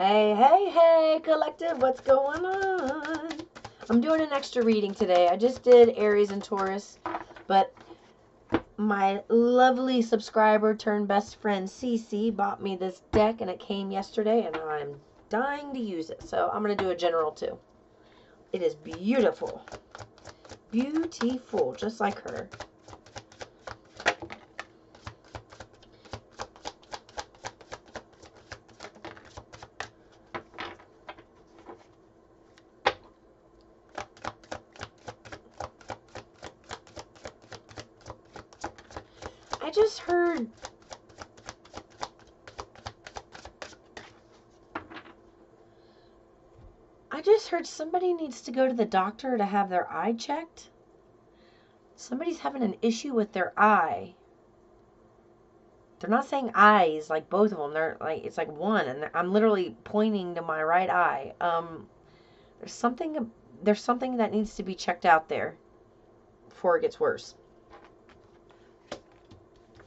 Hey, hey, hey, collective, what's going on? I'm doing an extra reading today. I just did Aries and Taurus, but my lovely subscriber turned best friend Cece bought me this deck, and it came yesterday, and I'm dying to use it. So I'm going to do a general too. It is beautiful. Beautiful, just like her. I just heard somebody needs to go to the doctor to have their eye checked. Somebody's having an issue with their eye. They're not saying eyes, like both of them. They're like, it's like one, and I'm literally pointing to my right eye. There's something that needs to be checked out there before it gets worse.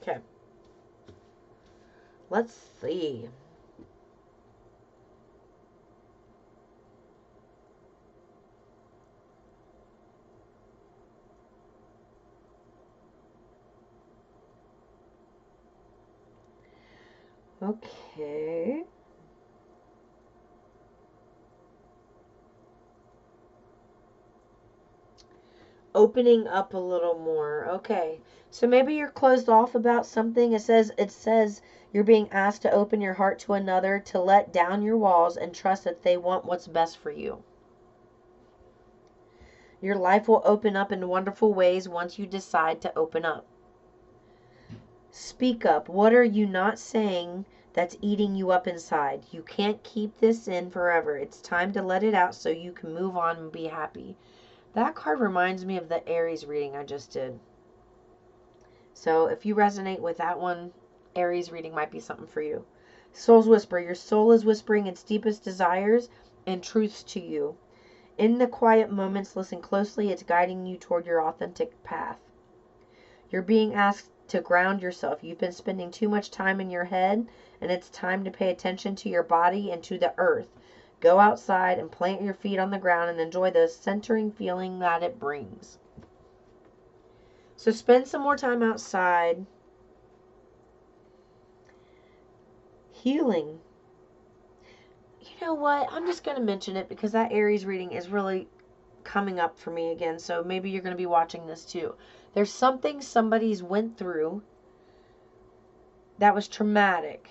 Okay. Let's see. Okay. Opening up a little more. Okay. So maybe you're closed off about something. It says you're being asked to open your heart to another, to let down your walls and trust that they want what's best for you. Your life will open up in wonderful ways once you decide to open up. Speak up. What are you not saying that's eating you up inside? You can't keep this in forever. It's time to let it out so you can move on and be happy. That card reminds me of the Aries reading I just did. So if you resonate with that one, Aries reading might be something for you. Soul's Whisper. Your soul is whispering its deepest desires and truths to you. In the quiet moments, listen closely. It's guiding you toward your authentic path. You're being asked to ground yourself. You've been spending too much time in your head, and it's time to pay attention to your body and to the earth. Go outside and plant your feet on the ground and enjoy the centering feeling that it brings. So spend some more time outside. Healing. You know what? I'm just going to mention it because that Aries reading is really coming up for me again. So maybe you're going to be watching this too. There's something somebody's went through that was traumatic.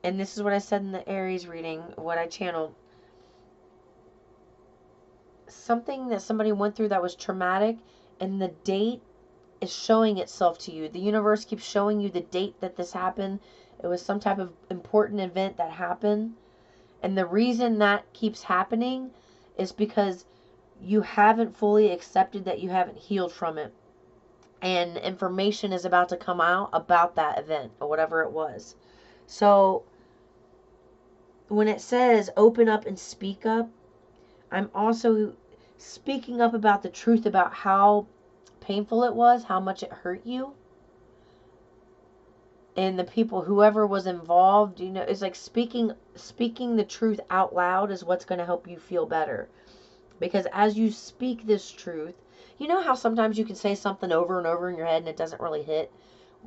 And this is what I said in the Aries reading, what I channeled. Something that somebody went through that was traumatic, and the date is showing itself to you. The universe keeps showing you the date that this happened. It was some type of important event that happened. And the reason that keeps happening is because you haven't fully accepted that you haven't healed from it. And information is about to come out about that event or whatever it was. So when it says open up and speak up, I'm also speaking up about the truth about how painful it was, how much it hurt you. And the people, whoever was involved, you know, it's like speaking the truth out loud is what's going to help you feel better. Because as you speak this truth, you know how sometimes you can say something over and over in your head and it doesn't really hit?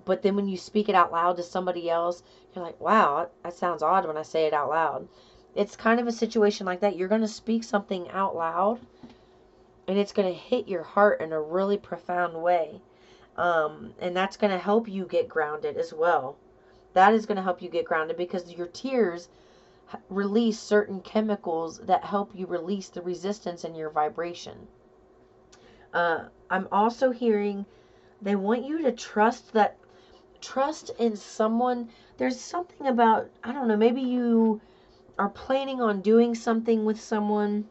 But then when you speak it out loud to somebody else, you're like, wow, that sounds odd when I say it out loud. It's kind of a situation like that. You're going to speak something out loud, and it's going to hit your heart in a really profound way. And that's going to help you get grounded as well. That is going to help you get grounded because your tears release certain chemicals that help you release the resistance in your vibration. I'm also hearing they want you to trust in someone. There's something about, I don't know, maybe you are planning on doing something with someone,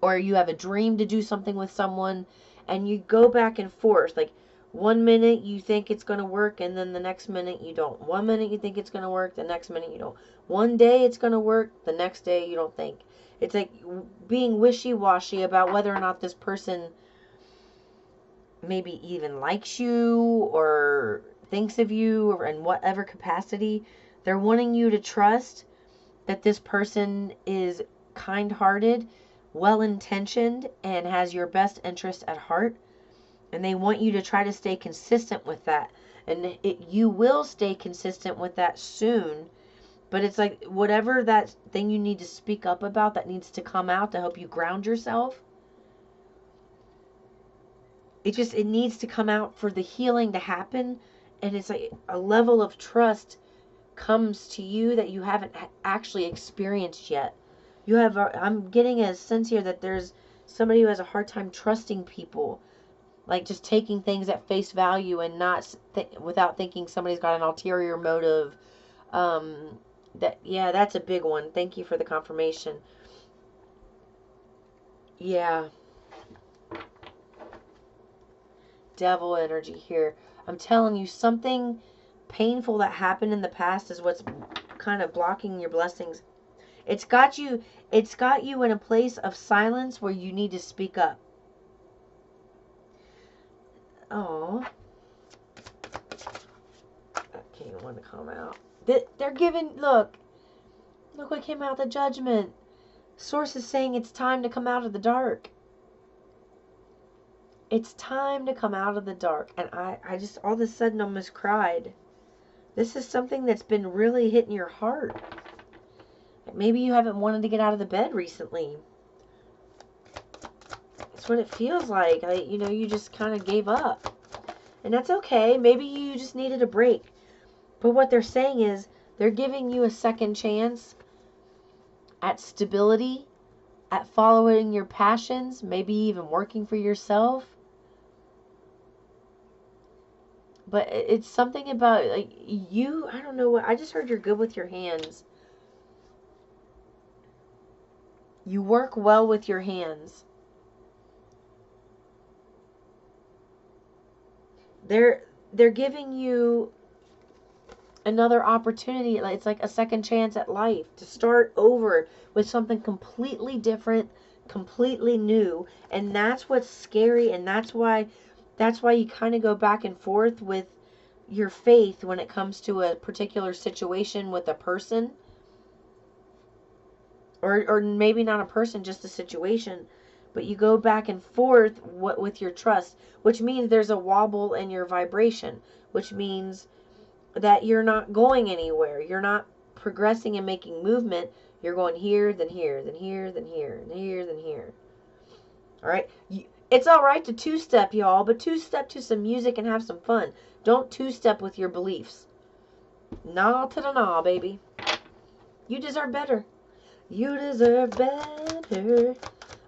or you have a dream to do something with someone, and you go back and forth. Like, one minute you think it's going to work, and then the next minute you don't. One minute you think it's going to work, the next minute you don't. One day it's going to work, the next day you don't think. It's like being wishy-washy about whether or not this person maybe even likes you or thinks of you, or in whatever capacity. They're wanting you to trust that this person is kind-hearted, well-intentioned, and has your best interest at heart. And they want you to try to stay consistent with that. And you will stay consistent with that soon. But it's like whatever that thing you need to speak up about that needs to come out to help you ground yourself. It needs to come out for the healing to happen. And it's like a level of trust comes to you that you haven't actually experienced yet. I'm getting a sense here that there's somebody who has a hard time trusting people, like just taking things at face value and not without thinking somebody's got an ulterior motive. That's a big one. Thank you for the confirmation. Yeah. Devil energy here. I'm telling you, something painful that happened in the past is what's kind of blocking your blessings. It's got you in a place of silence where you need to speak up. Oh. That can't even want to come out. They're giving, look what came out, the Judgment. Source is saying it's time to come out of the dark. It's time to come out of the dark. And I just all of a sudden almost cried. This is something that's been really hitting your heart. Maybe you haven't wanted to get out of the bed recently. That's what it feels like. You just kind of gave up. And that's okay. Maybe you just needed a break. But what they're saying is they're giving you a second chance at stability, at following your passions, maybe even working for yourself. But it's something about I don't know what, I just heard you're good with your hands. You work well with your hands. They're giving you another opportunity. It's like a second chance at life to start over with something completely different, completely new. And that's what's scary, and that's why you kind of go back and forth with your faith when it comes to a particular situation with a person, or maybe not a person, just a situation. But you go back and forth with your trust, which means there's a wobble in your vibration, which means that you're not going anywhere. You're not progressing and making movement. You're going here, then here, then here, then here, then here, then here. All right? It's all right to two-step, y'all, but two-step to some music and have some fun. Don't two-step with your beliefs. Nah to the nah, baby. You deserve better. You deserve better.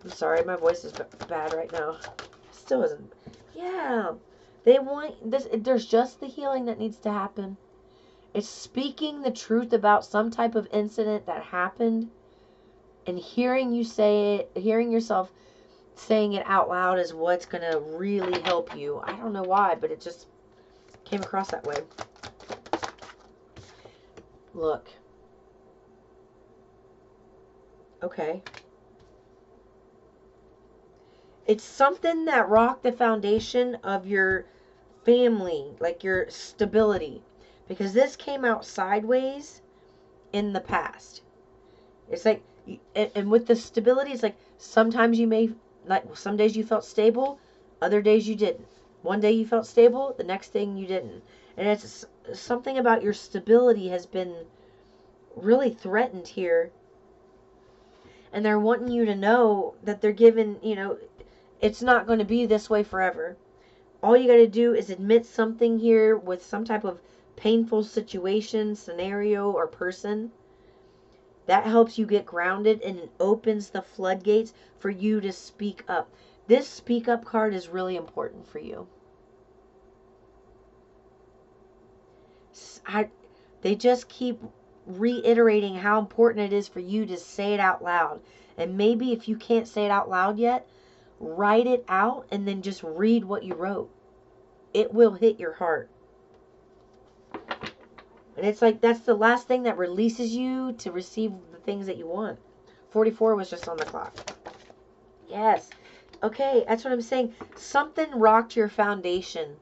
I'm sorry, my voice is bad right now. Still isn't. Yeah. They want this. There's just the healing that needs to happen. It's speaking the truth about some type of incident that happened, and hearing you say it, hearing yourself saying it out loud is what's going to really help you. I don't know why, but it just came across that way. Look. Okay. It's something that rocked the foundation of your family, like your stability. Because this came out sideways in the past. It's like, and with the stability, it's like sometimes you may, like some days you felt stable, other days you didn't. One day you felt stable, the next thing you didn't. And it's something about your stability has been really threatened here. And they're wanting you to know that they're giving, it's not going to be this way forever. All you got to do is admit something here with some type of painful situation, scenario, or person. That helps you get grounded, and it opens the floodgates for you to speak up. This speak up card is really important for you. They just keep reiterating how important it is for you to say it out loud. And maybe if you can't say it out loud yet, write it out and then just read what you wrote. It will hit your heart. And it's like that's the last thing that releases you to receive the things that you want. 44 was just on the clock. Yes. Okay, that's what I'm saying. Something rocked your foundation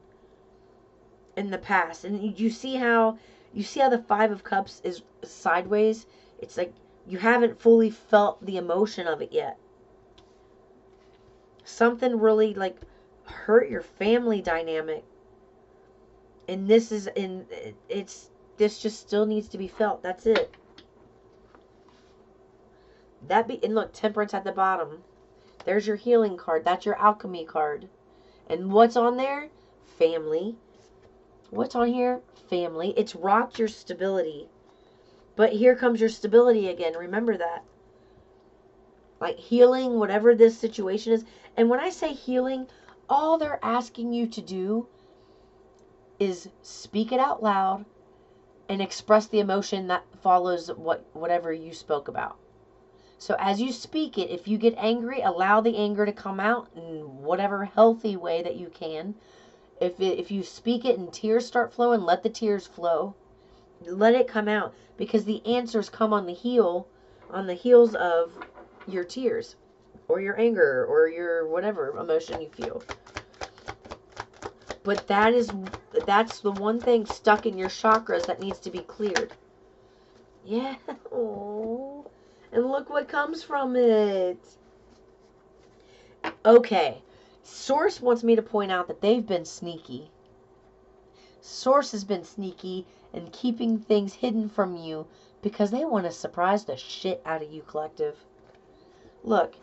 in the past. And you see how the 5 of Cups is sideways. It's like You haven't fully felt the emotion of it yet. Something really like hurt your family dynamic. And this just still needs to be felt. That's it. And look, Temperance at the bottom. There's your healing card. That's your alchemy card. And what's on there? Family. What's on here? Family. It's rocked your stability. But here comes your stability again. Remember that. Like healing, whatever this situation is. And when I say healing, all they're asking you to do is speak it out loud and express the emotion that follows whatever you spoke about. So as you speak it, if you get angry, allow the anger to come out in whatever healthy way that you can. If you speak it and tears start flowing, let the tears flow. Let it come out, because the answers come on the heels of your tears or your anger or your whatever emotion you feel. But that's the one thing stuck in your chakras that needs to be cleared. Yeah. Oh. And look what comes from it. Okay. Source wants me to point out that they've been sneaky. Source has been sneaky and keeping things hidden from you because they want to surprise the shit out of you, collective. Look,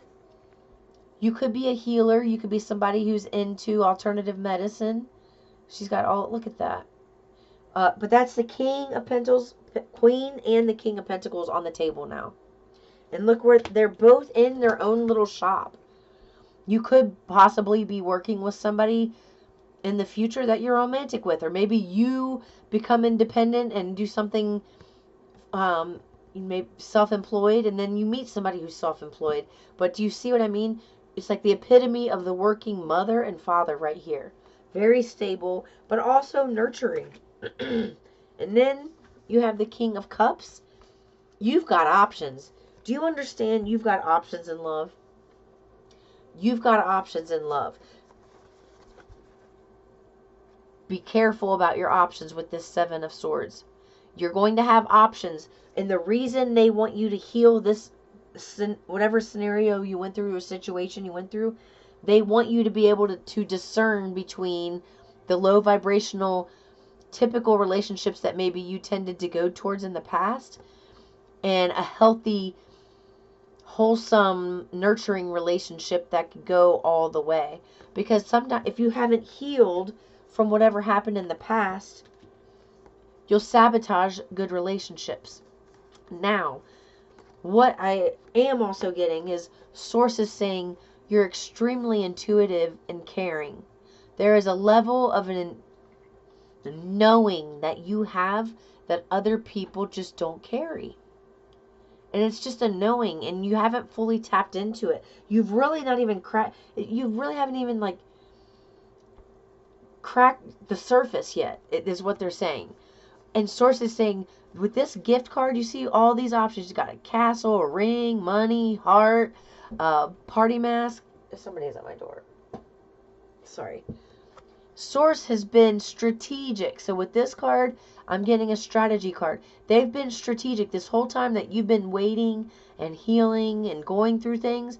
you could be a healer. You could be somebody who's into alternative medicine. She's got all, look at that. But that's the King of Pentacles, Queen and the King of Pentacles on the table now. And look where they're both in their own little shop. You could possibly be working with somebody in the future that you're romantic with. Or maybe you become independent and do something self-employed, and then you meet somebody who's self-employed. But do you see what I mean? It's like the epitome of the working mother and father right here. Very stable, but also nurturing. And then you have the King of Cups. You've got options. Do you understand you've got options in love? You've got options in love. Be careful about your options with this Seven of Swords. You're going to have options. And the reason they want you to heal this, whatever scenario you went through or situation you went through, they want you to be able to discern between the low vibrational typical relationships that maybe you tended to go towards in the past and a healthy, wholesome, nurturing relationship that could go all the way. Because sometimes if you haven't healed from whatever happened in the past, you'll sabotage good relationships. Now, what I am also getting is sources saying you're extremely intuitive and caring. There is a level of an knowing that you have that other people just don't carry. And it's just a knowing, and you haven't fully tapped into it. You've really not even you really haven't even like cracked the surface yet, is what they're saying. And source is saying, with this gift card, you see all these options. You got a castle, a ring, money, heart, party mask. Somebody is at my door. Sorry. Source has been strategic. So with this card, I'm getting a strategy card. They've been strategic this whole time that you've been waiting and healing and going through things.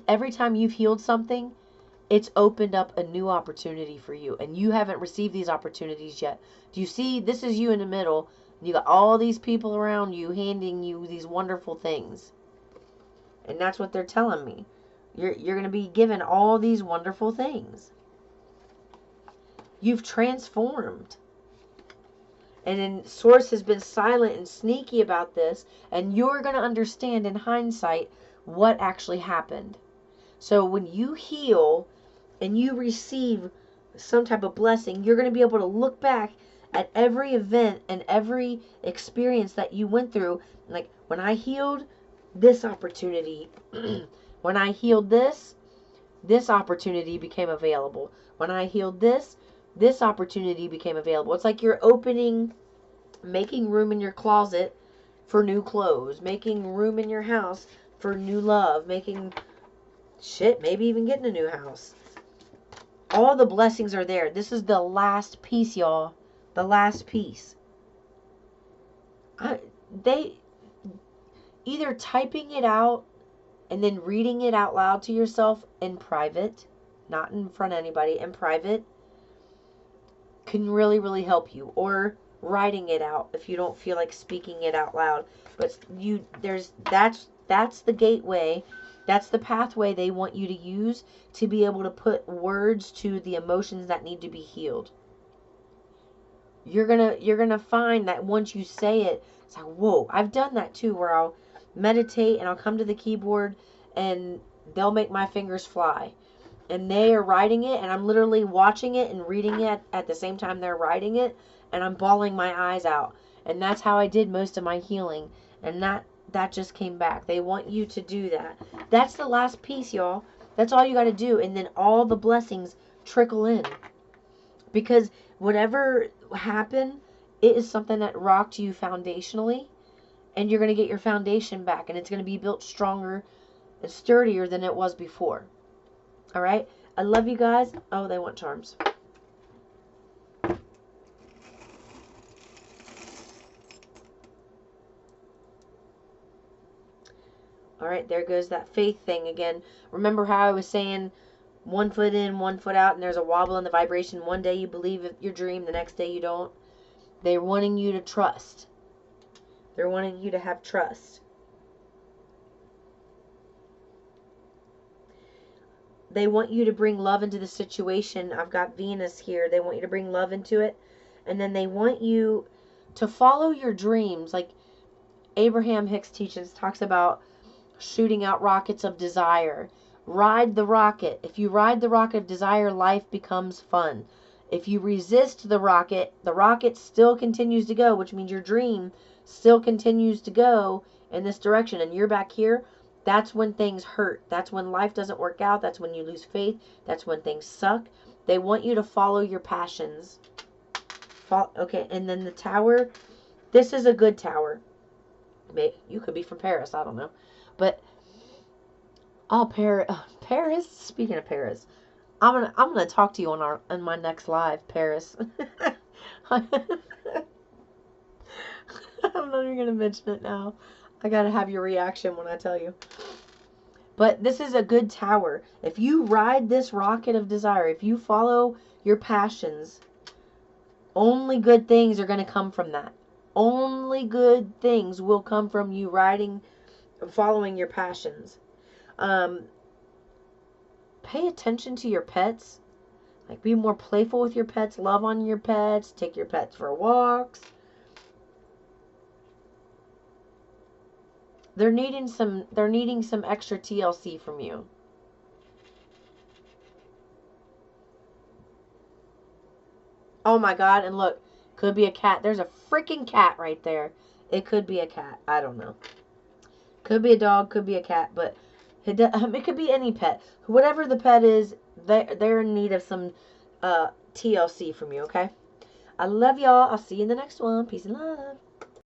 Every time you've healed something, it's opened up a new opportunity for you. And you haven't received these opportunities yet. Do you see? This is you in the middle. You got all these people around you handing you these wonderful things. And that's what they're telling me. You're going to be given all these wonderful things. You've transformed. And then source has been silent and sneaky about this. And you're going to understand in hindsight what actually happened. So when you heal and you receive some type of blessing, you're going to be able to look back at every event and every experience that you went through. Like, when I healed, this opportunity. When I healed this opportunity became available. When I healed this opportunity became available. It's like you're making room in your closet for new clothes, making room in your house for new love, maybe even getting a new house. All the blessings are there. This is the last piece, y'all. The last piece. either typing it out and then reading it out loud to yourself in private, not in front of anybody, in private, can really, really help you. Or writing it out if you don't feel like speaking it out loud. But that's the gateway. That's the pathway they want you to use to be able to put words to the emotions that need to be healed. You're gonna find that once you say it, it's like, whoa. I've done that too, where I'll meditate and I'll come to the keyboard and they'll make my fingers fly. And they are writing it, and I'm literally watching it and reading it at the same time they're writing it, and I'm bawling my eyes out. And that's how I did most of my healing. And that just came back. They want you to do that. That's the last piece, y'all. That's all you got to do. And then all the blessings trickle in. Because whatever happened, it is something that rocked you foundationally. And you're going to get your foundation back. And it's going to be built stronger and sturdier than it was before. All right? I love you guys. Oh, they want charms. All right, there goes that faith thing again. Remember how I was saying 1 foot in, 1 foot out, and there's a wobble in the vibration. One day you believe your dream, the next day you don't. They're wanting you to trust. They're wanting you to have trust. They want you to bring love into the situation. I've got Venus here. They want you to bring love into it. And then they want you to follow your dreams. Like Abraham Hicks teaches, talks about shooting out rockets of desire. Ride the rocket. If you ride the rocket of desire, life becomes fun. If you resist the rocket still continues to go, which means your dream still continues to go in this direction. And you're back here. That's when things hurt. That's when life doesn't work out. That's when you lose faith. That's when things suck. They want you to follow your passions. Okay, and then the tower. This is a good tower. You could be from Paris. I don't know. But Paris. Speaking of Paris, I'm gonna talk to you on my next live, Paris. I'm not even gonna mention it now. I gotta have your reaction when I tell you. But this is a good tower. If you ride this rocket of desire, if you follow your passions, only good things are gonna come from that. Only good things will come from you following your passions. Pay attention to your pets. Like, be more playful with your pets. Love on your pets. Take your pets for walks. They're needing some extra TLC from you. Oh my God, and look, could be a cat. There's a freaking cat right there. It could be a cat. I don't know. Could be a dog, could be a cat, but it could be any pet. Whatever the pet is, they're in need of some TLC from you, okay? I love y'all. I'll see you in the next one. Peace and love.